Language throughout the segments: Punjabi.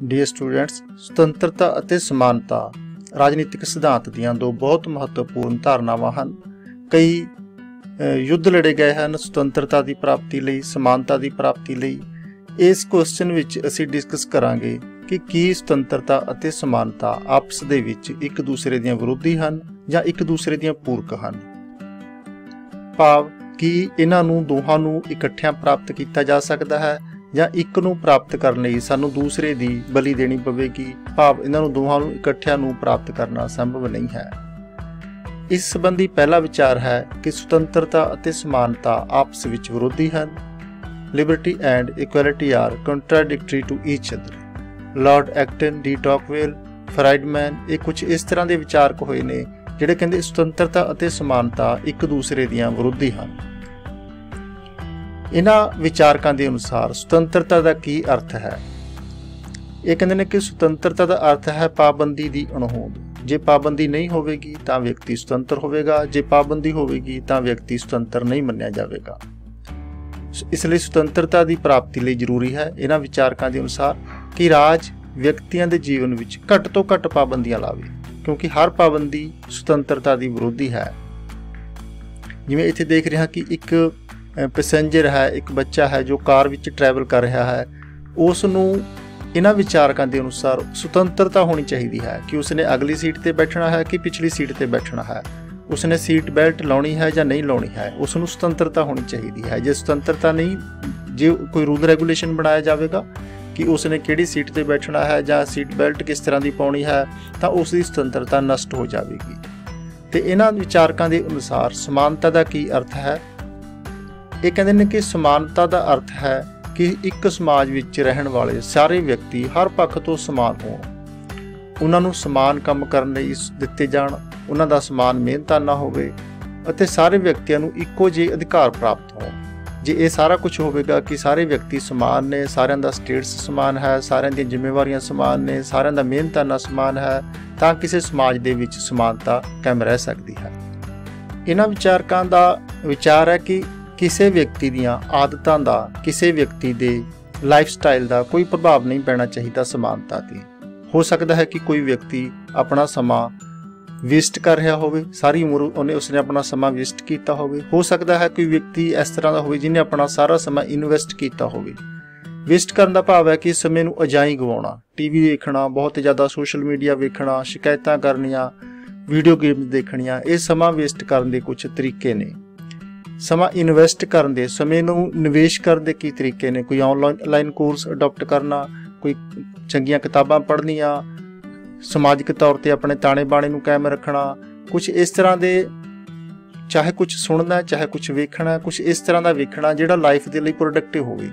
ਡੀਅਰ स्टूडेंट्स, ਸੁਤੰਤਰਤਾ ਅਤੇ ਸਮਾਨਤਾ राजनीतिक सिद्धांत ਦੀਆਂ ਦੋ बहुत महत्वपूर्ण ਧਾਰਨਾਵਾਂ ਹਨ। कई युद्ध लड़े गए हैं ਸੁਤੰਤਰਤਾ ਦੀ ਪ੍ਰਾਪਤੀ ਲਈ, ਸਮਾਨਤਾ ਦੀ ਪ੍ਰਾਪਤੀ ਲਈ। ਇਸ ਕੁਐਸਚਨ ਵਿੱਚ ਅਸੀਂ ਡਿਸਕਸ ਕਰਾਂਗੇ ਕਿ ਕੀ ਸੁਤੰਤਰਤਾ ਅਤੇ ਸਮਾਨਤਾ ਆਪਸ ਦੇ ਵਿੱਚ ਇੱਕ ਦੂਸਰੇ ਦੀਆਂ ਵਿਰੋਧੀ ਹਨ ਜਾਂ ਇੱਕ ਦੂਸਰੇ ਦੀਆਂ ਪੂਰਕ ਹਨ। ਭਾਵ ਕਿ ਇਹਨਾਂ ਨੂੰ ਦੋਹਾਂ ਨੂੰ ਇਕੱਠਿਆਂ ਪ੍ਰਾਪਤ ਕੀਤਾ ਜਾ ਸਕਦਾ ਹੈ ਜਾਂ ਇੱਕ ਨੂੰ ਪ੍ਰਾਪਤ ਕਰਨ ਲਈ ਸਾਨੂੰ ਦੂਸਰੇ ਦੀ ਬਲੀ ਦੇਣੀ ਪਵੇਗੀ। ਭਾਵ ਇਹਨਾਂ ਨੂੰ ਦੋਹਾਂ ਨੂੰ ਇਕੱਠਿਆਂ ਨੂੰ ਪ੍ਰਾਪਤ ਕਰਨਾ ਸੰਭਵ ਨਹੀਂ ਹੈ। ਇਸ ਸੰਬੰਧੀ ਪਹਿਲਾ ਵਿਚਾਰ ਹੈ ਕਿ ਸੁਤੰਤਰਤਾ ਅਤੇ ਸਮਾਨਤਾ ਆਪਸ ਵਿੱਚ ਵਿਰੋਧੀ ਹਨ। Liberty and equality are contradictory to each other. Lord Acton, de Tocqueville, Friedman ਇਹ ਕੁਝ ਇਸ ਤਰ੍ਹਾਂ ਦੇ ਵਿਚਾਰਕ ਹੋਏ ਨੇ ਜਿਹੜੇ ਕਹਿੰਦੇ ਸੁਤੰਤਰਤਾ ਅਤੇ ਸਮਾਨਤਾ ਇੱਕ ਦੂਸਰੇ ਦੀਆਂ ਵਿਰੋਧੀ ਹਨ। ਇਹਨਾਂ ਵਿਚਾਰਕਾਂ ਦੇ ਅਨੁਸਾਰ ਸੁਤੰਤਰਤਾ ਦਾ ਕੀ ਅਰਥ ਹੈ? ਇਹ ਕਹਿੰਦੇ ਨੇ ਕਿ ਸੁਤੰਤਰਤਾ ਦਾ ਅਰਥ ਹੈ ਪਾਬੰਦੀ ਦੀ ਅਣਹੋਂਦ। ਜੇ ਪਾਬੰਦੀ ਨਹੀਂ ਹੋਵੇਗੀ ਤਾਂ ਵਿਅਕਤੀ ਸੁਤੰਤਰ ਹੋਵੇਗਾ, ਜੇ ਪਾਬੰਦੀ ਹੋਵੇਗੀ ਤਾਂ ਵਿਅਕਤੀ ਸੁਤੰਤਰ ਨਹੀਂ ਮੰਨਿਆ ਜਾਵੇਗਾ। ਇਸ ਲਈ ਸੁਤੰਤਰਤਾ ਦੀ ਪ੍ਰਾਪਤੀ ਲਈ ਜ਼ਰੂਰੀ ਹੈ ਇਹਨਾਂ ਵਿਚਾਰਕਾਂ ਦੇ ਅਨੁਸਾਰ ਕਿ ਰਾਜ ਵਿਅਕਤੀਆਂ ਦੇ ਜੀਵਨ ਵਿੱਚ ਘੱਟ ਤੋਂ ਘੱਟ ਪਾਬੰਦੀਆਂ ਲਾਵੇ, ਕਿਉਂਕਿ ਹਰ ਪਾਬੰਦੀ ਸੁਤੰਤਰਤਾ ਦੀ ਵਿਰੋਧੀ ਹੈ। ਜਿਵੇਂ ਇੱਥੇ ਦੇਖ ਰਿਹਾ ਕਿ ਇੱਕ ਪੈਸੇਂਜਰ ਹੈ, ਇੱਕ ਬੱਚਾ ਹੈ ਜੋ ਕਾਰ ਵਿੱਚ ਟਰੈਵਲ ਕਰ ਰਿਹਾ ਹੈ, ਉਸ ਨੂੰ ਇਹਨਾਂ ਵਿਚਾਰਕਾਂ ਦੇ ਅਨੁਸਾਰ ਸੁਤੰਤਰਤਾ ਹੋਣੀ ਚਾਹੀਦੀ ਹੈ ਕਿ ਉਸਨੇ ਅਗਲੀ ਸੀਟ ਤੇ ਬੈਠਣਾ ਹੈ ਕਿ ਪਿਛਲੀ ਸੀਟ ਤੇ ਬੈਠਣਾ ਹੈ, ਉਸਨੇ ਸੀਟ ਬੈਲਟ ਲਾਉਣੀ ਹੈ ਜਾਂ ਨਹੀਂ ਲਾਉਣੀ ਹੈ, ਉਸ ਨੂੰ ਸੁਤੰਤਰਤਾ ਹੋਣੀ ਚਾਹੀਦੀ ਹੈ। ਜੇ ਸੁਤੰਤਰਤਾ ਨਹੀਂ, ਜੇ ਕੋਈ ਰੂਲ ਰੈਗੂਲੇਸ਼ਨ ਬਣਾਇਆ ਜਾਵੇਗਾ ਕਿ ਉਸਨੇ ਕਿਹੜੀ ਸੀਟ ਤੇ ਬੈਠਣਾ ਹੈ ਜਾਂ ਸੀਟ ਬੈਲਟ ਕਿਸ ਤਰ੍ਹਾਂ ਦੀ ਪਾਉਣੀ ਹੈ, ਤਾਂ ਉਸ ਦੀ ਸੁਤੰਤਰਤਾ ਨਸ਼ਟ ਹੋ ਜਾਵੇਗੀ। ਤੇ ਇਹਨਾਂ ਵਿਚਾਰਕਾਂ ਦੇ ਅਨੁਸਾਰ ਸਮਾਨਤਾ ਦਾ ਕੀ ਅਰਥ ਹੈ? ਇਹ ਕਹਿੰਦੇ ਨੇ ਕਿ ਸਮਾਨਤਾ ਦਾ ਅਰਥ ਹੈ ਕਿ ਇੱਕ ਸਮਾਜ ਵਿੱਚ ਰਹਿਣ ਵਾਲੇ ਸਾਰੇ ਵਿਅਕਤੀ ਹਰ ਪੱਖ ਤੋਂ ਸਮਾਨ ਹੋਣ, ਉਹਨਾਂ ਨੂੰ ਸਮਾਨ ਕੰਮ ਕਰਨ ਲਈ ਦਿੱਤੇ ਜਾਣ, ਉਹਨਾਂ ਦਾ ਸਮਾਨ ਮਿਹਨਤਾਨਾ ਹੋਵੇ ਅਤੇ ਸਾਰੇ ਵਿਅਕਤੀਆਂ ਨੂੰ ਇੱਕੋ ਜਿਹੇ ਅਧਿਕਾਰ ਪ੍ਰਾਪਤ ਹੋਣ। ਜੇ ਇਹ ਸਾਰਾ ਕੁਝ ਹੋਵੇਗਾ ਕਿ ਸਾਰੇ ਵਿਅਕਤੀ ਸਮਾਨ ਨੇ, ਸਾਰਿਆਂ ਦਾ ਸਟੇਟਸ ਸਮਾਨ ਹੈ, ਸਾਰਿਆਂ ਦੀਆਂ ਜ਼ਿੰਮੇਵਾਰੀਆਂ ਸਮਾਨ ਨੇ, ਸਾਰਿਆਂ ਦਾ ਮਿਹਨਤਾਨਾ ਸਮਾਨ ਹੈ, ਤਾਂ ਕਿਸੇ ਸਮਾਜ ਦੇ ਵਿੱਚ ਸਮਾਨਤਾ ਕਾਇਮ ਰਹਿ ਸਕਦੀ ਹੈ। ਇਹਨਾਂ ਵਿਚਾਰਕਾਂ ਦਾ ਵਿਚਾਰ ਹੈ ਕਿ ਕਿਸੇ ਵਿਅਕਤੀ ਦੀਆਂ ਆਦਤਾਂ ਦਾ, ਕਿਸੇ ਵਿਅਕਤੀ ਦੇ ਲਾਈਫ ਸਟਾਈਲ ਦਾ ਕੋਈ ਪ੍ਰਭਾਵ ਨਹੀਂ ਪੈਣਾ ਚਾਹੀਦਾ ਸਮਾਨਤਾ 'ਤੇ। ਹੋ ਸਕਦਾ ਹੈ ਕਿ ਕੋਈ ਵਿਅਕਤੀ ਆਪਣਾ ਸਮਾਂ ਵੇਸਟ ਕਰ ਰਿਹਾ ਹੋਵੇ, ਸਾਰੀ ਉਮਰ ਉਸਨੇ ਆਪਣਾ ਸਮਾਂ ਵੇਸਟ ਕੀਤਾ ਹੋਵੇ। ਹੋ ਸਕਦਾ ਹੈ ਕੋਈ ਵਿਅਕਤੀ ਇਸ ਤਰ੍ਹਾਂ ਦਾ ਹੋਵੇ ਜਿਹਨੇ ਆਪਣਾ ਸਾਰਾ ਸਮਾਂ ਇਨਵੈਸਟ ਕੀਤਾ ਹੋਵੇ। ਵੇਸਟ ਕਰਨ ਦਾ ਭਾਵ ਹੈ ਕਿ ਸਮੇਂ ਨੂੰ ਅਜਾਈਂ ਗਵਾਉਣਾ, ਟੀਵੀ ਦੇਖਣਾ, ਬਹੁਤ ਜ਼ਿਆਦਾ ਸੋਸ਼ਲ ਮੀਡੀਆ ਵੇਖਣਾ, ਸ਼ਿਕਾਇਤਾਂ ਕਰਨੀਆਂ, ਵੀਡੀਓ ਗੇਮਸ ਦੇਖਣੀਆਂ। ਇਹ ਸਮਾਂ ਵੇਸਟ ਕਰਨ ਦੇ ਕੁਝ ਤਰੀਕੇ ਨੇ। ਸਮਾਂ ਇਨਵੈਸਟ ਕਰਨ ਦੇ, ਸਮੇਂ ਨੂੰ ਨਿਵੇਸ਼ ਕਰਨ ਦੇ ਕੀ ਤਰੀਕੇ ਨੇ? ਕੋਈ ਆਨਲਾਈਨ ਕੋਰਸ ਅਡੋਪਟ ਕਰਨਾ, ਕੋਈ ਚੰਗੀਆਂ ਕਿਤਾਬਾਂ ਪੜ੍ਹਨੀਆਂ, ਸਮਾਜਿਕ ਤੌਰ 'ਤੇ ਆਪਣੇ ਤਾਣੇ ਬਾਣੇ ਨੂੰ ਕਾਇਮ ਰੱਖਣਾ, ਕੁਝ ਇਸ ਤਰ੍ਹਾਂ ਦੇ, ਚਾਹੇ ਕੁਝ ਸੁਣਨਾ, ਚਾਹੇ ਕੁਝ ਵੇਖਣਾ, ਕੁਝ ਇਸ ਤਰ੍ਹਾਂ ਦਾ ਵੇਖਣਾ ਜਿਹੜਾ ਲਾਈਫ ਦੇ ਲਈ ਪ੍ਰੋਡਕਟਿਵ ਹੋਵੇ।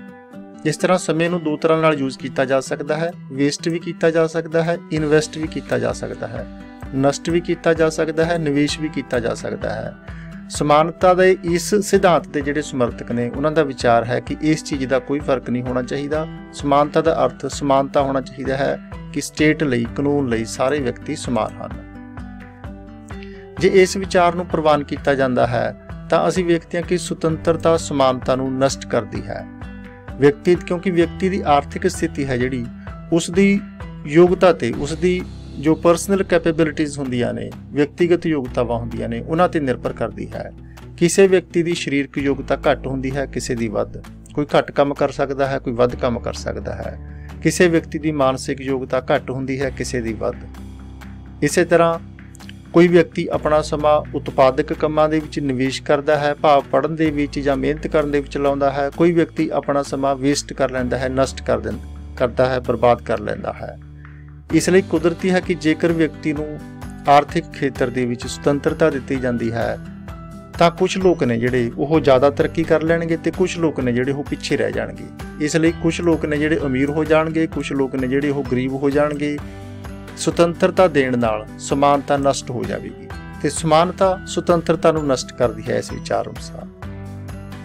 ਜਿਸ ਤਰ੍ਹਾਂ ਸਮੇਂ ਨੂੰ ਦੋ ਤਰ੍ਹਾਂ ਨਾਲ ਯੂਜ਼ ਕੀਤਾ ਜਾ ਸਕਦਾ ਹੈ, ਵੇਸਟ ਵੀ ਕੀਤਾ ਜਾ ਸਕਦਾ ਹੈ, ਇਨਵੈਸਟ ਵੀ ਕੀਤਾ ਜਾ ਸਕਦਾ ਹੈ, ਨਸ਼ਟ ਵੀ ਕੀਤਾ ਜਾ ਸਕਦਾ ਹੈ, ਨਿਵੇਸ਼ ਵੀ ਕੀਤਾ ਜਾ ਸਕਦਾ ਹੈ। ਸਮਾਨਤਾ ਦੇ ਇਸ ਸਿਧਾਂਤ ਦੇ ਜਿਹੜੇ ਸਮਰਥਕ ਨੇ ਉਹਨਾਂ ਦਾ ਵਿਚਾਰ ਹੈ ਕਿ ਇਸ ਚੀਜ਼ ਦਾ ਕੋਈ ਫਰਕ ਨਹੀਂ ਹੋਣਾ ਚਾਹੀਦਾ। ਸਮਾਨਤਾ ਦਾ ਅਰਥ ਸਮਾਨਤਾ ਹੋਣਾ ਚਾਹੀਦਾ ਹੈ ਕਿ ਸਟੇਟ ਲਈ, ਕਾਨੂੰਨ ਲਈ ਸਾਰੇ ਵਿਅਕਤੀ ਸਮਾਨ ਹਨ। ਜੇ ਇਸ ਵਿਚਾਰ ਨੂੰ ਪ੍ਰਵਾਨ ਕੀਤਾ ਜਾਂਦਾ ਹੈ ਤਾਂ ਅਸੀਂ ਵੇਖਦੇ ਹਾਂ ਕਿ ਸੁਤੰਤਰਤਾ ਸਮਾਨਤਾ ਨੂੰ ਨਸ਼ਟ ਕਰਦੀ ਹੈ। ਕਿਉਂਕਿ ਵਿਅਕਤੀ ਦੀ ਆਰਥਿਕ ਸਥਿਤੀ ਹੈ ਜਿਹੜੀ, ਉਸ ਦੀ ਯੋਗਤਾ ਤੇ, ਉਸ ਦੀ ਜੋ ਪਰਸਨਲ ਕੈਪੇਬਿਲਿਟੀਜ਼ ਹੁੰਦੀਆਂ ਨੇ, ਵਿਅਕਤੀਗਤ ਯੋਗਤਾਵਾਂ ਹੁੰਦੀਆਂ ਨੇ, ਉਹਨਾਂ 'ਤੇ ਨਿਰਭਰ ਕਰਦੀ ਹੈ। ਕਿਸੇ ਵਿਅਕਤੀ ਦੀ ਸਰੀਰਕ ਯੋਗਤਾ ਘੱਟ ਹੁੰਦੀ ਹੈ, ਕਿਸੇ ਦੀ ਵੱਧ। ਕੋਈ ਘੱਟ ਕੰਮ ਕਰ ਸਕਦਾ ਹੈ, ਕੋਈ ਵੱਧ ਕੰਮ ਕਰ ਸਕਦਾ ਹੈ। ਕਿਸੇ ਵਿਅਕਤੀ ਦੀ ਮਾਨਸਿਕ ਯੋਗਤਾ ਘੱਟ ਹੁੰਦੀ ਹੈ, ਕਿਸੇ ਦੀ ਵੱਧ। ਇਸੇ ਤਰ੍ਹਾਂ ਕੋਈ ਵਿਅਕਤੀ ਆਪਣਾ ਸਮਾਂ ਉਤਪਾਦਕ ਕੰਮਾਂ ਦੇ ਵਿੱਚ ਨਿਵੇਸ਼ ਕਰਦਾ ਹੈ, ਭਾਵ ਪੜ੍ਹਨ ਦੇ ਵਿੱਚ ਜਾਂ ਮਿਹਨਤ ਕਰਨ ਦੇ ਵਿੱਚ ਲਾਉਂਦਾ ਹੈ। ਕੋਈ ਵਿਅਕਤੀ ਆਪਣਾ ਸਮਾਂ ਵੇਸਟ ਕਰ ਲੈਂਦਾ ਹੈ, ਨਸ਼ਟ ਕਰਦਾ ਹੈ, ਬਰਬਾਦ ਕਰ ਲੈਂਦਾ ਹੈ। ਇਸ ਲਈ ਕੁਦਰਤੀ ਹੈ ਕਿ ਜੇਕਰ ਵਿਅਕਤੀ ਨੂੰ ਆਰਥਿਕ ਖੇਤਰ ਦੇ ਵਿੱਚ ਸੁਤੰਤਰਤਾ ਦਿੱਤੀ ਜਾਂਦੀ ਹੈ ਤਾਂ ਕੁਝ ਲੋਕ ਨੇ ਜਿਹੜੇ ਉਹ ਜ਼ਿਆਦਾ ਤਰੱਕੀ ਕਰ ਲੈਣਗੇ ਤੇ ਕੁਝ ਲੋਕ ਨੇ ਜਿਹੜੇ ਉਹ ਪਿੱਛੇ ਰਹਿ ਜਾਣਗੇ। ਇਸ ਲਈ ਕੁਝ ਲੋਕ ਨੇ ਜਿਹੜੇ ਅਮੀਰ ਹੋ ਜਾਣਗੇ, ਕੁਝ ਲੋਕ ਨੇ ਜਿਹੜੇ ਉਹ ਗਰੀਬ ਹੋ ਜਾਣਗੇ। ਸੁਤੰਤਰਤਾ ਦੇਣ ਨਾਲ ਸਮਾਨਤਾ ਨਸ਼ਟ ਹੋ ਜਾਵੇਗੀ ਤੇ ਸਮਾਨਤਾ ਸੁਤੰਤਰਤਾ ਨੂੰ ਨਸ਼ਟ ਕਰਦੀ ਹੈ ਇਸ ਵਿਚਾਰ ਅਨੁਸਾਰ।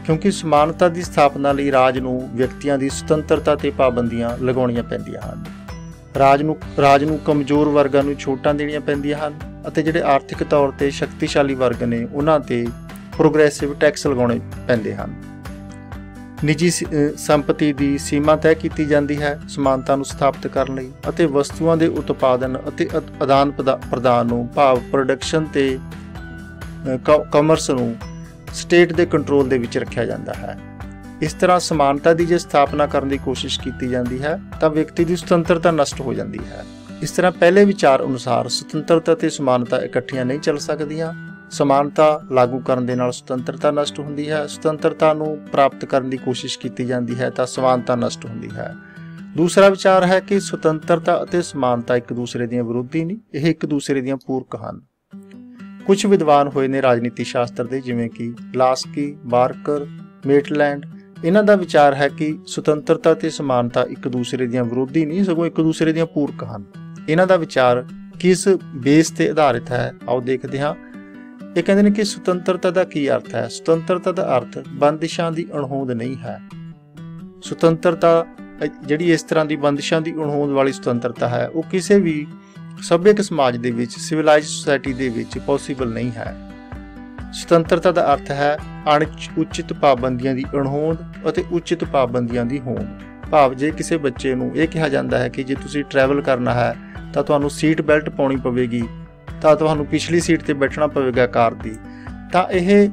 ਕਿਉਂਕਿ ਸਮਾਨਤਾ ਦੀ ਸਥਾਪਨਾ ਲਈ ਰਾਜ ਨੂੰ ਵਿਅਕਤੀਆਂ ਦੀ ਸੁਤੰਤਰਤਾ ਤੇ ਪਾਬੰਦੀਆਂ ਲਗਾਉਣੀਆਂ ਪੈਂਦੀਆਂ ਹਨ। ਰਾਜ ਨੂੰ ਕਮਜ਼ੋਰ ਵਰਗਾਂ ਨੂੰ ਛੋਟਾਂ ਦੇਣੀਆਂ ਪੈਂਦੀਆਂ ਹਨ ਅਤੇ ਜਿਹੜੇ ਆਰਥਿਕ ਤੌਰ 'ਤੇ ਸ਼ਕਤੀਸ਼ਾਲੀ ਵਰਗ ਨੇ ਉਹਨਾਂ 'ਤੇ ਪ੍ਰੋਗਰੈਸਿਵ ਟੈਕਸ ਲਗਾਉਣੇ ਪੈਂਦੇ ਹਨ। ਨਿੱਜੀ ਸੰਪਤੀ ਦੀ ਸੀਮਾ ਤੈਅ ਕੀਤੀ ਜਾਂਦੀ ਹੈ ਸਮਾਨਤਾ ਨੂੰ ਸਥਾਪਿਤ ਕਰਨ ਲਈ, ਅਤੇ ਵਸਤੂਆਂ ਦੇ ਉਤਪਾਦਨ ਅਤੇ ਆਦਾਨ ਪ੍ਰਦਾਨ ਨੂੰ ਭਾਵ ਪ੍ਰੋਡਕਸ਼ਨ ਤੇ ਕਾਮਰਸ ਨੂੰ ਸਟੇਟ ਦੇ ਕੰਟਰੋਲ ਦੇ ਵਿੱਚ ਰੱਖਿਆ ਜਾਂਦਾ ਹੈ। ਇਸ ਤਰ੍ਹਾਂ ਸਮਾਨਤਾ ਦੀ ਜੇ ਸਥਾਪਨਾ ਕਰਨ ਦੀ ਕੋਸ਼ਿਸ਼ ਕੀਤੀ ਜਾਂਦੀ ਹੈ ਤਾਂ ਵਿਅਕਤੀ ਦੀ ਸੁਤੰਤਰਤਾ ਨਸ਼ਟ ਹੋ ਜਾਂਦੀ ਹੈ। ਇਸ ਤਰ੍ਹਾਂ ਪਹਿਲੇ ਵਿਚਾਰ ਅਨੁਸਾਰ ਸੁਤੰਤਰਤਾ ਤੇ ਸਮਾਨਤਾ ਇਕੱਠੀਆਂ ਨਹੀਂ ਚੱਲ ਸਕਦੀਆਂ। ਸਮਾਨਤਾ ਲਾਗੂ ਕਰਨ ਦੇ ਨਾਲ ਸੁਤੰਤਰਤਾ ਨਸ਼ਟ ਹੁੰਦੀ ਹੈ। ਸੁਤੰਤਰਤਾ ਨੂੰ ਪ੍ਰਾਪਤ ਕਰਨ ਦੀ ਕੋਸ਼ਿਸ਼ ਕੀਤੀ ਜਾਂਦੀ ਹੈ ਤਾਂ ਸਮਾਨਤਾ ਨਸ਼ਟ ਹੁੰਦੀ ਹੈ। ਦੂਸਰਾ ਵਿਚਾਰ ਹੈ ਕਿ ਸੁਤੰਤਰਤਾ ਅਤੇ ਸਮਾਨਤਾ ਇੱਕ ਦੂਸਰੇ ਦੀਆਂ ਵਿਰੋਧੀ ਨਹੀਂ, ਇਹ ਇੱਕ ਦੂਸਰੇ ਦੀਆਂ ਪੂਰਕ ਹਨ। ਕੁਝ ਵਿਦਵਾਨ ਹੋਏ ਨੇ ਰਾਜਨੀਤੀ ਸ਼ਾਸਤਰ ਦੇ, ਜਿਵੇਂ ਕਿ ਲਾਸਕੀ, ਬਾਰਕਰ, ਮੇਟਲੈਂਡ। ਇਹਨਾਂ ਦਾ ਵਿਚਾਰ ਹੈ ਕਿ ਸੁਤੰਤਰਤਾ ਤੇ ਸਮਾਨਤਾ ਇੱਕ ਦੂਸਰੇ ਦੀਆਂ ਵਿਰੋਧੀ ਨਹੀਂ, ਸਗੋਂ ਇੱਕ ਦੂਸਰੇ ਦੀਆਂ ਪੂਰਕ ਹਨ। ਇਹਨਾਂ ਦਾ ਵਿਚਾਰ ਕਿਸ ਬੇਸ ਤੇ ਆਧਾਰਿਤ ਹੈ, ਆਓ ਦੇਖਦੇ ਹਾਂ। ਇਹ ਕਹਿੰਦੇ ਨੇ ਕਿ ਸੁਤੰਤਰਤਾ ਦਾ ਕੀ ਅਰਥ ਹੈ। ਸੁਤੰਤਰਤਾ ਦਾ ਅਰਥ ਬੰਦਿਸ਼ਾਂ ਦੀ ਅਣਹੋਂਦ ਨਹੀਂ ਹੈ। ਸੁਤੰਤਰਤਾ ਜਿਹੜੀ ਇਸ ਤਰ੍ਹਾਂ ਦੀ ਬੰਦਿਸ਼ਾਂ ਦੀ ਅਣਹੋਂਦ ਵਾਲੀ ਸੁਤੰਤਰਤਾ ਹੈ, ਉਹ ਕਿਸੇ ਵੀ ਸੱਭਿਅਕ ਸਮਾਜ ਦੇ ਵਿੱਚ, ਸਿਵਲਾਈਜ਼ਡ ਸੋਸਾਇਟੀ ਦੇ ਵਿੱਚ ਪੋਸੀਬਲ ਨਹੀਂ ਹੈ। ਸੁਤੰਤਰਤਾ ਦਾ ਅਰਥ ਹੈ ਉਚਿਤ ਪਾਬੰਦੀਆਂ ਦੀ ਅਣਹੋਂਦ ਅਤੇ ਉਚਿਤ ਪਾਬੰਦੀਆਂ ਦੀ ਹੋਂਦ। ਭਾਵ ਜੇ ਕਿਸੇ ਬੱਚੇ ਨੂੰ ਇਹ ਕਿਹਾ ਜਾਂਦਾ ਹੈ ਕਿ ਜੇ ਤੁਸੀਂ ਟਰੈਵਲ ਕਰਨਾ ਹੈ ਤਾਂ ਤੁਹਾਨੂੰ ਸੀਟ ਬੈਲਟ ਪਾਉਣੀ ਪਵੇਗੀ, ਤਾਂ ਤੁਹਾਨੂੰ ਪਿਛਲੀ ਸੀਟ ਤੇ ਬੈਠਣਾ ਪਵੇਗਾ ਕਾਰ ਦੀ, ਤਾਂ ਇਹ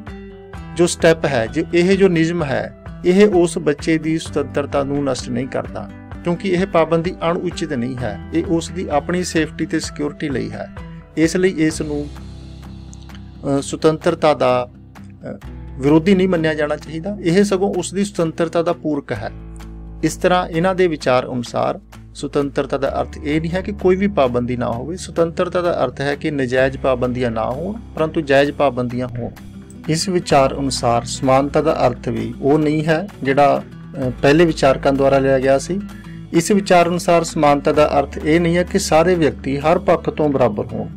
ਜੋ ਸਟੈਪ ਹੈ, ਇਹ ਜੋ ਨਿਯਮ ਹੈ, ਇਹ ਉਸ ਬੱਚੇ ਦੀ ਸੁਤੰਤਰਤਾ ਨੂੰ ਨਸ਼ਟ ਨਹੀਂ ਕਰਦਾ, ਕਿਉਂਕਿ ਇਹ ਪਾਬੰਦੀ ਅਣਉਚਿਤ ਨਹੀਂ ਹੈ। ਇਹ ਉਸ ਦੀ ਆਪਣੀ ਸੇਫਟੀ ਤੇ ਸਿਕਿਉਰਿਟੀ ਲਈ ਹੈ। ਇਸ ਲਈ ਇਸ ਨੂੰ ਸੁਤੰਤਰਤਾ ਦਾ ਵਿਰੋਧੀ ਨਹੀਂ ਮੰਨਿਆ ਜਾਣਾ ਚਾਹੀਦਾ, ਇਹ ਸਗੋਂ ਉਸ ਦੀ ਸੁਤੰਤਰਤਾ ਦਾ ਪੂਰਕ ਹੈ। ਇਸ ਤਰ੍ਹਾਂ ਇਹਨਾਂ ਦੇ ਵਿਚਾਰ ਅਨੁਸਾਰ ਸੁਤੰਤਰਤਾ ਦਾ ਅਰਥ ਇਹ ਨਹੀਂ ਹੈ ਕਿ ਕੋਈ ਵੀ ਪਾਬੰਦੀ ਨਾ ਹੋਵੇ। ਸੁਤੰਤਰਤਾ ਦਾ ਅਰਥ ਹੈ ਕਿ ਨਜਾਇਜ਼ ਪਾਬੰਦੀਆਂ ਨਾ ਹੋਣ, ਪਰੰਤੂ ਜਾਇਜ਼ ਪਾਬੰਦੀਆਂ ਹੋਣ। ਇਸ ਵਿਚਾਰ ਅਨੁਸਾਰ ਸਮਾਨਤਾ ਦਾ ਅਰਥ ਵੀ ਉਹ ਨਹੀਂ ਹੈ ਜਿਹੜਾ ਪਹਿਲੇ ਵਿਚਾਰਕਾਂ ਦੁਆਰਾ ਲਿਆ ਗਿਆ ਸੀ। ਇਸ ਵਿਚਾਰ ਅਨੁਸਾਰ ਸਮਾਨਤਾ ਦਾ ਅਰਥ ਇਹ ਨਹੀਂ ਹੈ ਕਿ ਸਾਰੇ ਵਿਅਕਤੀ ਹਰ ਪੱਖ ਤੋਂ ਬਰਾਬਰ ਹੋਣ,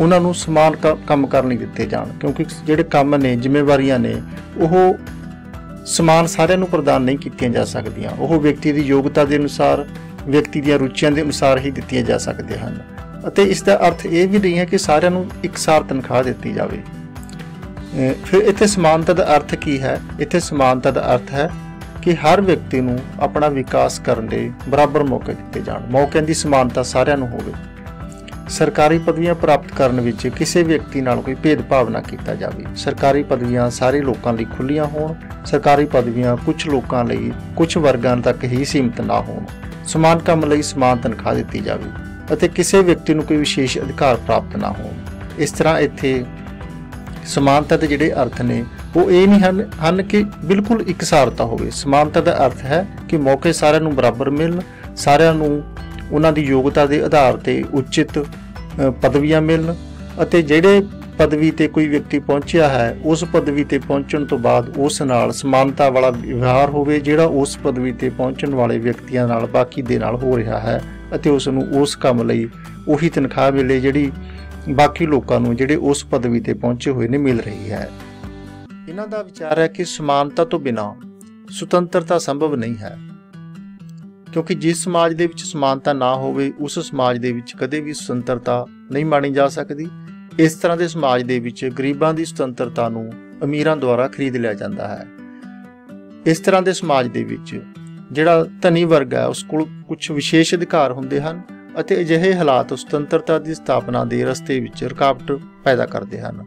ਉਹਨਾਂ ਨੂੰ ਸਮਾਨ ਕੰਮ ਕਰਨ ਲਈ ਦਿੱਤੇ ਜਾਣ, ਕਿਉਂਕਿ ਜਿਹੜੇ ਕੰਮ ਨੇ, ਜ਼ਿੰਮੇਵਾਰੀਆਂ ਨੇ, ਉਹ ਸਮਾਨ ਸਾਰਿਆਂ ਨੂੰ ਪ੍ਰਦਾਨ ਨਹੀਂ ਕੀਤੀਆਂ ਜਾ ਸਕਦੀਆਂ। ਉਹ ਵਿਅਕਤੀ ਦੀ ਯੋਗਤਾ ਦੇ ਅਨੁਸਾਰ, ਵਿਅਕਤੀ ਦੀਆਂ ਰੁਚੀਆਂ ਦੇ ਅਨੁਸਾਰ ਹੀ ਦਿੱਤੀਆਂ ਜਾ ਸਕਦੇ ਹਨ। ਅਤੇ ਇਸ ਦਾ ਅਰਥ ਇਹ ਵੀ ਨਹੀਂ ਹੈ ਕਿ ਸਾਰਿਆਂ ਨੂੰ ਇਕਸਾਰ ਤਨਖਾਹ ਦਿੱਤੀ ਜਾਵੇ। ਫਿਰ ਇੱਥੇ ਸਮਾਨਤਾ ਦਾ ਅਰਥ ਕੀ ਹੈ? ਇੱਥੇ ਸਮਾਨਤਾ ਦਾ ਅਰਥ ਹੈ ਕਿ ਹਰ ਵਿਅਕਤੀ ਨੂੰ ਆਪਣਾ ਵਿਕਾਸ ਕਰਨ ਦੇ ਬਰਾਬਰ ਮੌਕੇ ਦਿੱਤੇ ਜਾਣ, ਮੌਕਿਆਂ ਦੀ ਸਮਾਨਤਾ ਸਾਰਿਆਂ ਨੂੰ ਹੋਵੇ। ਸਰਕਾਰੀ ਪਦਵੀਆਂ ਪ੍ਰਾਪਤ ਕਰਨ ਵਿੱਚ ਕਿਸੇ ਵਿਅਕਤੀ ਨਾਲ ਕੋਈ ਭੇਦਭਾਵ ਨਾ ਕੀਤਾ ਜਾਵੇ। ਸਰਕਾਰੀ ਪਦਵੀਆਂ ਸਾਰੇ ਲੋਕਾਂ ਲਈ ਖੁੱਲ੍ਹੀਆਂ ਹੋਣ। ਸਰਕਾਰੀ ਪਦਵੀਆਂ ਕੁਝ ਲੋਕਾਂ ਲਈ, ਕੁਝ ਵਰਗਾਂ ਤੱਕ ਹੀ ਸੀਮਿਤ ਨਾ ਹੋਣ। ਸਮਾਨ ਕੰਮ ਲਈ ਸਮਾਨ ਤਨਖਾਹ ਦਿੱਤੀ ਜਾਵੇ ਅਤੇ ਕਿਸੇ ਵਿਅਕਤੀ ਨੂੰ ਕੋਈ ਵਿਸ਼ੇਸ਼ ਅਧਿਕਾਰ ਪ੍ਰਾਪਤ ਨਾ ਹੋਣ। ਇਸ ਤਰ੍ਹਾਂ ਇੱਥੇ ਸਮਾਨਤਾ ਦੇ ਜਿਹੜੇ ਅਰਥ ਨੇ ਉਹ ਇਹ ਨਹੀਂ ਹਨ ਕਿ ਬਿਲਕੁਲ ਇਕਸਾਰਤਾ ਹੋਵੇ। ਸਮਾਨਤਾ ਦਾ ਅਰਥ ਹੈ ਕਿ ਮੌਕੇ ਸਾਰਿਆਂ ਨੂੰ ਬਰਾਬਰ ਮਿਲਣ, ਸਾਰਿਆਂ ਨੂੰ ਉਹਨਾਂ ਦੀ ਯੋਗਤਾ ਦੇ ਆਧਾਰ ਤੇ ਉਚਿਤ ਪਦਵੀਆਂ ਮਿਲਣ, ਅਤੇ ਜਿਹੜੇ ਪਦਵੀ ਤੇ ਕੋਈ ਵਿਅਕਤੀ ਪਹੁੰਚਿਆ ਹੈ ਉਸ ਪਦਵੀ ਤੇ ਪਹੁੰਚਣ ਤੋਂ ਬਾਅਦ ਉਸ ਨਾਲ ਸਮਾਨਤਾ ਵਾਲਾ ਵਿਵਹਾਰ ਹੋਵੇ ਜਿਹੜਾ ਉਸ ਪਦਵੀ ਤੇ ਪਹੁੰਚਣ ਵਾਲੇ ਵਿਅਕਤੀਆਂ ਨਾਲ ਬਾਕੀ ਦੇ ਨਾਲ ਹੋ ਰਿਹਾ ਹੈ, ਅਤੇ ਉਸ ਨੂੰ ਉਸ ਕੰਮ ਲਈ ਉਹੀ ਤਨਖਾਹ ਮਿਲੇ ਜਿਹੜੀ ਬਾਕੀ ਲੋਕਾਂ ਨੂੰ ਜਿਹੜੇ ਉਸ ਪਦਵੀ ਤੇ ਪਹੁੰਚੇ ਹੋਏ ਨੇ ਮਿਲ ਰਹੀ ਹੈ। ਇਹਨਾਂ ਦਾ ਵਿਚਾਰ ਹੈ ਕਿ ਸਮਾਨਤਾ ਤੋਂ ਬਿਨਾਂ ਸੁਤੰਤਰਤਾ ਸੰਭਵ ਨਹੀਂ ਹੈ, ਕਿਉਂਕਿ ਜਿਸ ਸਮਾਜ ਦੇ ਵਿੱਚ ਸਮਾਨਤਾ ਨਾ ਹੋਵੇ ਉਸ ਸਮਾਜ ਦੇ ਵਿੱਚ ਕਦੇ ਵੀ ਸੁਤੰਤਰਤਾ ਨਹੀਂ ਮਾਣੀ ਜਾ ਸਕਦੀ। ਇਸ ਤਰ੍ਹਾਂ ਦੇ ਸਮਾਜ ਦੇ ਵਿੱਚ ਗਰੀਬਾਂ ਦੀ ਸੁਤੰਤਰਤਾ ਨੂੰ ਅਮੀਰਾਂ ਦੁਆਰਾ ਖਰੀਦ ਲਿਆ ਜਾਂਦਾ ਹੈ। ਇਸ ਤਰ੍ਹਾਂ ਦੇ ਸਮਾਜ ਦੇ ਵਿੱਚ ਜਿਹੜਾ ਧਨੀ ਵਰਗ ਹੈ ਉਸ ਕੋਲ ਕੁਝ ਵਿਸ਼ੇਸ਼ ਅਧਿਕਾਰ ਹੁੰਦੇ ਹਨ, ਅਤੇ ਅਜਿਹੇ ਹਾਲਾਤ ਸੁਤੰਤਰਤਾ ਦੀ ਸਥਾਪਨਾ ਦੇ ਰਸਤੇ ਵਿੱਚ ਰੁਕਾਵਟ ਪੈਦਾ ਕਰਦੇ ਹਨ।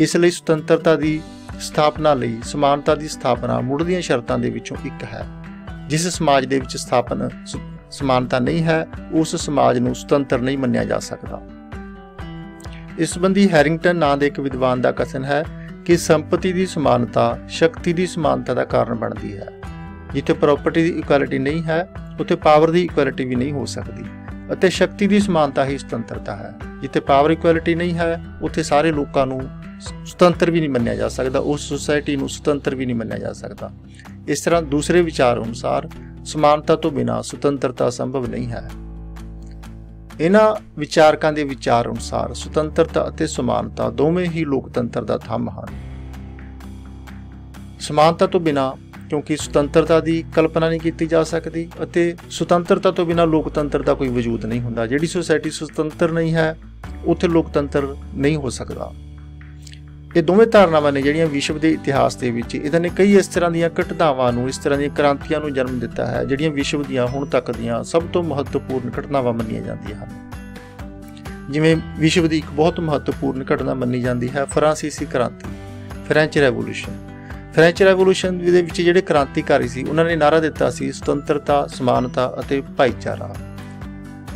ਇਸ ਲਈ ਸੁਤੰਤਰਤਾ ਦੀ ਸਥਾਪਨਾ ਲਈ ਸਮਾਨਤਾ ਦੀ ਸਥਾਪਨਾ ਮੁੱਢਲੀਆਂ ਸ਼ਰਤਾਂ ਦੇ ਵਿੱਚੋਂ ਇੱਕ ਹੈ। ਜਿਸ ਸਮਾਜ ਦੇ ਵਿੱਚ ਸਮਾਨਤਾ ਨਹੀਂ ਹੈ ਉਸ ਸਮਾਜ ਨੂੰ ਸੁਤੰਤਰ ਨਹੀਂ ਮੰਨਿਆ ਜਾ ਸਕਦਾ। ਇਸ ਸੰਬੰਧੀ ਹੈਰਿੰਗਟਨ ਨਾਂ ਦੇ ਇੱਕ ਵਿਦਵਾਨ ਦਾ ਕਥਨ ਹੈ ਕਿ ਸੰਪਤੀ ਦੀ ਸਮਾਨਤਾ ਸ਼ਕਤੀ ਦੀ ਸਮਾਨਤਾ ਦਾ ਕਾਰਨ ਬਣਦੀ ਹੈ। ਜਿੱਥੇ ਪ੍ਰਾਪਰਟੀ ਦੀ ਇਕੁਐਲਿਟੀ ਨਹੀਂ ਹੈ ਉੱਥੇ ਪਾਵਰ ਦੀ ਇਕੁਐਲਿਟੀ ਵੀ ਨਹੀਂ ਹੋ ਸਕਦੀ, ਅਤੇ ਸ਼ਕਤੀ ਦੀ ਸਮਾਨਤਾ ਹੀ ਸੁਤੰਤਰਤਾ ਹੈ। ਜਿੱਥੇ ਪਾਵਰ ਇਕੁਐਲਿਟੀ ਨਹੀਂ ਹੈ ਉੱਥੇ ਸਾਰੇ ਲੋਕਾਂ ਨੂੰ ਸੁਤੰਤਰ ਵੀ ਨਹੀਂ ਮੰਨਿਆ ਜਾ ਸਕਦਾ, ਉਸ ਸੁਸਾਇਟੀ ਨੂੰ ਸੁਤੰਤਰ ਵੀ ਨਹੀਂ ਮੰਨਿਆ ਜਾ ਸਕਦਾ। ਇਸ ਤਰ੍ਹਾਂ ਦੂਸਰੇ ਵਿਚਾਰ ਅਨੁਸਾਰ ਸਮਾਨਤਾ ਤੋਂ ਬਿਨਾਂ ਸੁਤੰਤਰਤਾ ਸੰਭਵ ਨਹੀਂ ਹੈ। ਇਹਨਾਂ ਵਿਚਾਰਕਾਂ ਦੇ ਵਿਚਾਰ ਅਨੁਸਾਰ ਸੁਤੰਤਰਤਾ ਅਤੇ ਸਮਾਨਤਾ ਦੋਵੇਂ ਹੀ ਲੋਕਤੰਤਰ ਦਾ ਥੰਮ ਹਨ। ਸਮਾਨਤਾ ਤੋਂ ਬਿਨਾਂ ਕਿਉਂਕਿ ਸੁਤੰਤਰਤਾ ਦੀ ਕਲਪਨਾ ਨਹੀਂ ਕੀਤੀ ਜਾ ਸਕਦੀ, ਅਤੇ ਸੁਤੰਤਰਤਾ ਤੋਂ ਬਿਨਾਂ ਲੋਕਤੰਤਰ ਦਾ ਕੋਈ ਵਜੂਦ ਨਹੀਂ ਹੁੰਦਾ। ਜਿਹੜੀ ਸੁਸਾਇਟੀ ਸੁਤੰਤਰ ਨਹੀਂ ਹੈ ਉੱਥੇ ਲੋਕਤੰਤਰ ਨਹੀਂ ਹੋ ਸਕਦਾ। ਇਹ ਦੋਵੇਂ ਧਾਰਨਾਵਾਂ ਨੇ ਜਿਹੜੀਆਂ ਵਿਸ਼ਵ ਦੇ ਇਤਿਹਾਸ ਦੇ ਵਿੱਚ ਇਹਨਾਂ ਨੇ ਕਈ ਇਸ ਤਰ੍ਹਾਂ ਦੀਆਂ ਘਟਨਾਵਾਂ ਨੂੰ, ਇਸ ਤਰ੍ਹਾਂ ਦੀਆਂ ਕ੍ਰਾਂਤੀਆਂ ਨੂੰ ਜਨਮ ਦਿੱਤਾ ਹੈ ਜਿਹੜੀਆਂ ਵਿਸ਼ਵ ਦੀਆਂ ਹੁਣ ਤੱਕ ਦੀਆਂ ਸਭ ਤੋਂ ਮਹੱਤਵਪੂਰਨ ਘਟਨਾਵਾਂ ਮੰਨੀਆਂ ਜਾਂਦੀਆਂ ਹਨ। ਜਿਵੇਂ ਵਿਸ਼ਵ ਦੀ ਇੱਕ ਬਹੁਤ ਮਹੱਤਵਪੂਰਨ ਘਟਨਾ ਮੰਨੀ ਜਾਂਦੀ ਹੈ ਫਰਾਂਸੀਸੀ ਕ੍ਰਾਂਤੀ, ਫ੍ਰੈਂਚ ਰੈਵੋਲੂਸ਼ਨ। ਫ੍ਰੈਂਚ ਰੈਵੋਲੂਸ਼ਨ ਦੇ ਵਿੱਚ ਜਿਹੜੇ ਕ੍ਰਾਂਤੀਕਾਰੀ ਸੀ ਉਹਨਾਂ ਨੇ ਨਾਅਰਾ ਦਿੱਤਾ ਸੀ ਸੁਤੰਤਰਤਾ, ਸਮਾਨਤਾ ਅਤੇ ਭਾਈਚਾਰਾ।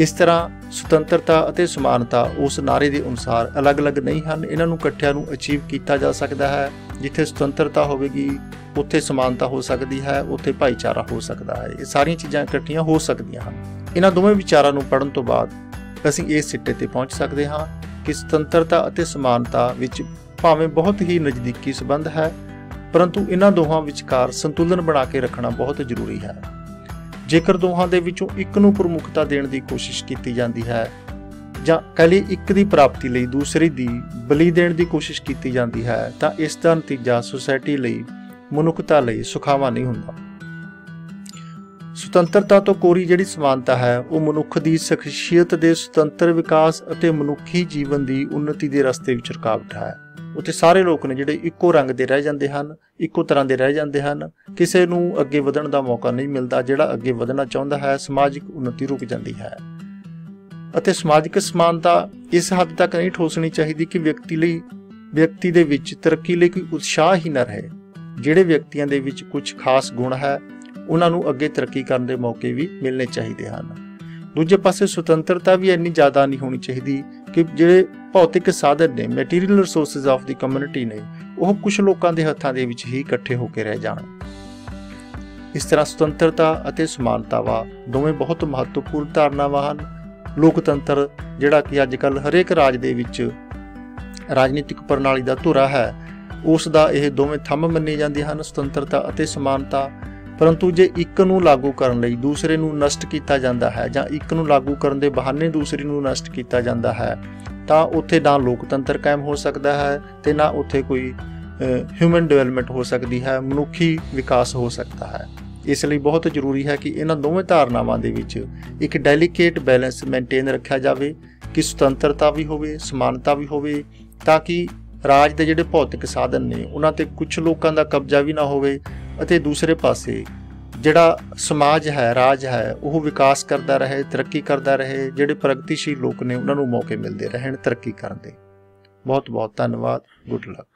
ਇਸ ਤਰ੍ਹਾਂ ਸੁਤੰਤਰਤਾ ਅਤੇ ਸਮਾਨਤਾ ਉਸ ਨਾਅਰੇ ਦੇ ਅਨੁਸਾਰ ਅਲੱਗ-ਅਲੱਗ ਨਹੀਂ ਹਨ, ਇਹਨਾਂ ਨੂੰ ਇਕੱਠਿਆਂ ਨੂੰ ਅਚੀਵ ਕੀਤਾ ਜਾ ਸਕਦਾ ਹੈ। ਜਿੱਥੇ ਸੁਤੰਤਰਤਾ ਹੋਵੇਗੀ ਉੱਥੇ ਸਮਾਨਤਾ ਹੋ ਸਕਦੀ ਹੈ, ਉੱਥੇ ਭਾਈਚਾਰਾ ਹੋ ਸਕਦਾ ਹੈ। ਇਹ ਸਾਰੀਆਂ ਚੀਜ਼ਾਂ ਇਕੱਠੀਆਂ ਹੋ ਸਕਦੀਆਂ ਹਨ। ਇਹਨਾਂ ਦੋਵੇਂ ਵਿਚਾਰਾਂ ਨੂੰ ਪੜ੍ਹਨ ਤੋਂ ਬਾਅਦ ਅਸੀਂ ਇਸ ਸਿੱਟੇ ਤੇ ਪਹੁੰਚ ਸਕਦੇ ਹਾਂ ਕਿ ਸੁਤੰਤਰਤਾ ਅਤੇ ਸਮਾਨਤਾ ਵਿੱਚ ਭਾਵੇਂ ਬਹੁਤ ਹੀ ਨਜ਼ਦੀਕੀ ਸੰਬੰਧ ਹੈ, ਪਰੰਤੂ ਇਹਨਾਂ ਦੋਹਾਂ ਵਿਚਕਾਰ ਸੰਤੁਲਨ ਬਣਾ ਕੇ ਰੱਖਣਾ ਬਹੁਤ ਜ਼ਰੂਰੀ ਹੈ। ਜੇਕਰ ਦੋਹਾਂ ਦੇ ਵਿੱਚੋਂ ਇੱਕ ਨੂੰ ਪ੍ਰਮੁੱਖਤਾ ਦੇਣ ਦੀ ਕੋਸ਼ਿਸ਼ ਕੀਤੀ ਜਾਂਦੀ ਹੈ ਜਾਂ ਕਹਿ ਲਈਏ ਇੱਕ ਦੀ ਪ੍ਰਾਪਤੀ ਲਈ ਦੂਸਰੀ ਦੀ ਬਲੀ ਦੇਣ ਦੀ ਕੋਸ਼ਿਸ਼ ਕੀਤੀ ਜਾਂਦੀ ਹੈ ਤਾਂ ਇਸ ਦਾ ਨਤੀਜਾ ਸੁਸਾਇਟੀ ਲਈ, ਮਨੁੱਖਤਾ ਲਈ ਸੁਖਾਵਾਂ ਨਹੀਂ ਹੁੰਦਾ। ਸੁਤੰਤਰਤਾ ਤੋਂ ਕੋਰੀ ਜਿਹੜੀ ਸਮਾਨਤਾ ਹੈ ਉਹ ਮਨੁੱਖ ਦੀ ਸ਼ਖਸੀਅਤ ਦੇ ਸੁਤੰਤਰ ਵਿਕਾਸ ਅਤੇ ਮਨੁੱਖੀ ਜੀਵਨ ਦੀ ਉન્નਤੀ ਦੇ ਰਸਤੇ ਵਿੱਚ ਰੁਕਾਵਟ ਹੈ। ਉੱਥੇ ਸਾਰੇ ਲੋਕ ਨੇ ਜਿਹੜੇ ਇੱਕੋ ਰੰਗ ਦੇ ਰਹਿ ਜਾਂਦੇ ਹਨ, ਇੱਕੋ ਤਰ੍ਹਾਂ ਦੇ ਰਹਿ ਜਾਂਦੇ ਹਨ, ਕਿਸੇ ਨੂੰ ਅੱਗੇ ਵਧਣ ਦਾ ਮੌਕਾ ਨਹੀਂ ਮਿਲਦਾ। ਜਿਹੜਾ ਅੱਗੇ ਵਧਣਾ ਚਾਹੁੰਦਾ ਹੈ ਸਮਾਜਿਕ ਉન્નਤੀ ਰੁਕ ਜਾਂਦੀ ਹੈ। ਅਤੇ ਸਮਾਜਿਕ ਸਮਾਨਤਾ ਇਸ ਹੱਦ ਤੱਕ ਨਹੀਂ ਠੋਸਣੀ ਚਾਹੀਦੀ ਕਿ ਵਿਅਕਤੀ ਦੇ ਵਿੱਚ ਤਰੱਕੀ ਲਈ ਕੋਈ ਉਤਸ਼ਾਹ ਹੀ ਨਾ ਰਹੇ। ਜਿਹੜੇ ਵਿਅਕਤੀਆਂ ਦੇ ਵਿੱਚ ਕੁਝ ਖਾਸ ਗੁਣ ਹੈ ਉਹਨਾਂ ਨੂੰ ਅੱਗੇ ਤਰੱਕੀ ਕਰਨ ਦੇ ਮੌਕੇ ਵੀ ਮਿਲਣੇ ਚਾਹੀਦੇ ਹਨ। ਦੂਜੇ ਪਾਸੇ ਸੁਤੰਤਰਤਾ ਵੀ ਇੰਨੀ ਜ਼ਿਆਦਾ ਨਹੀਂ ਹੋਣੀ ਚਾਹੀਦੀ ਕਿ ਜਿਹੜੇ ਭੌਤਿਕ ਸਾਧਨ ਨੇ, material resources of the community ਨੇ, ਉਹ ਕੁਝ ਲੋਕਾਂ ਦੇ ਹੱਥਾਂ ਦੇ ਵਿੱਚ ਹੀ ਇਕੱਠੇ ਹੋ ਕੇ ਰਹਿ ਜਾਣ। ਇਸ ਤਰ੍ਹਾਂ ਸੁਤੰਤਰਤਾ ਅਤੇ ਸਮਾਨਤਾਵਾਂ ਦੋਵੇਂ ਬਹੁਤ ਮਹੱਤਵਪੂਰਨ ਧਾਰਨਾਵਾਂ ਹਨ। ਲੋਕਤੰਤਰ ਜਿਹੜਾ ਕਿ ਅੱਜ ਕੱਲ੍ਹ ਹਰੇਕ ਰਾਜ ਦੇ ਵਿੱਚ ਰਾਜਨੀਤਿਕ ਪ੍ਰਣਾਲੀ ਦਾ ਧੁਰਾ ਹੈ, ਉਸ ਦਾ ਇਹ ਦੋਵੇਂ ਥੰਮ ਮੰਨੇ ਜਾਂਦੇ ਹਨ, ਸੁਤੰਤਰਤਾ ਅਤੇ ਸਮਾਨਤਾ। ਪਰੰਤੂ ਜੇ ਇੱਕ ਨੂੰ ਲਾਗੂ ਕਰਨ ਲਈ ਦੂਸਰੇ ਨੂੰ ਨਸ਼ਟ ਕੀਤਾ ਜਾਂਦਾ ਹੈ ਜਾਂ ਇੱਕ ਨੂੰ ਲਾਗੂ ਕਰਨ ਦੇ ਬਹਾਨੇ ਦੂਸਰੇ ਨੂੰ ਨਸ਼ਟ ਕੀਤਾ ਜਾਂਦਾ ਹੈ ਤਾਂ ਉੱਥੇ ਨਾ ਲੋਕਤੰਤਰ ਕਾਇਮ ਹੋ ਸਕਦਾ ਹੈ ਤੇ ਨਾ ਉੱਥੇ ਕੋਈ ਹਿਊਮਨ ਡਿਵੈਲਪਮੈਂਟ ਹੋ ਸਕਦੀ ਹੈ, ਮਨੁੱਖੀ ਵਿਕਾਸ ਹੋ ਸਕਦਾ ਹੈ। ਇਸ ਲਈ ਬਹੁਤ ਜ਼ਰੂਰੀ ਹੈ ਕਿ ਇਹਨਾਂ ਦੋਵੇਂ ਧਾਰਨਾਵਾਂ ਦੇ ਵਿੱਚ ਇੱਕ ਡੈਲੀਕੇਟ ਬੈਲੈਂਸ ਮੇਨਟੇਨ ਰੱਖਿਆ ਜਾਵੇ ਕਿ ਸੁਤੰਤਰਤਾ ਵੀ ਹੋਵੇ, ਸਮਾਨਤਾ ਵੀ ਹੋਵੇ, ਤਾਂ ਕਿ ਰਾਜ ਦੇ ਜਿਹੜੇ ਭੌਤਿਕ ਸਾਧਨ ਨੇ ਉਹਨਾਂ ਤੇ ਕੁਝ ਲੋਕਾਂ ਦਾ ਕਬਜ਼ਾ ਵੀ ਨਾ ਹੋਵੇ ਅਤੇ ਦੂਸਰੇ ਪਾਸੇ ਜਿਹੜਾ ਸਮਾਜ ਹੈ, ਰਾਜ ਹੈ, ਉਹ ਵਿਕਾਸ ਕਰਦਾ ਰਹੇ, ਤਰੱਕੀ ਕਰਦਾ ਰਹੇ। ਜਿਹੜੇ ਪ੍ਰਗਤੀਸ਼ੀਲ ਲੋਕ ਨੇ ਉਹਨਾਂ ਨੂੰ ਮੌਕੇ ਮਿਲਦੇ ਰਹਿਣ ਤਰੱਕੀ ਕਰਨ ਦੇ। ਬਹੁਤ ਬਹੁਤ ਧੰਨਵਾਦ। Good luck.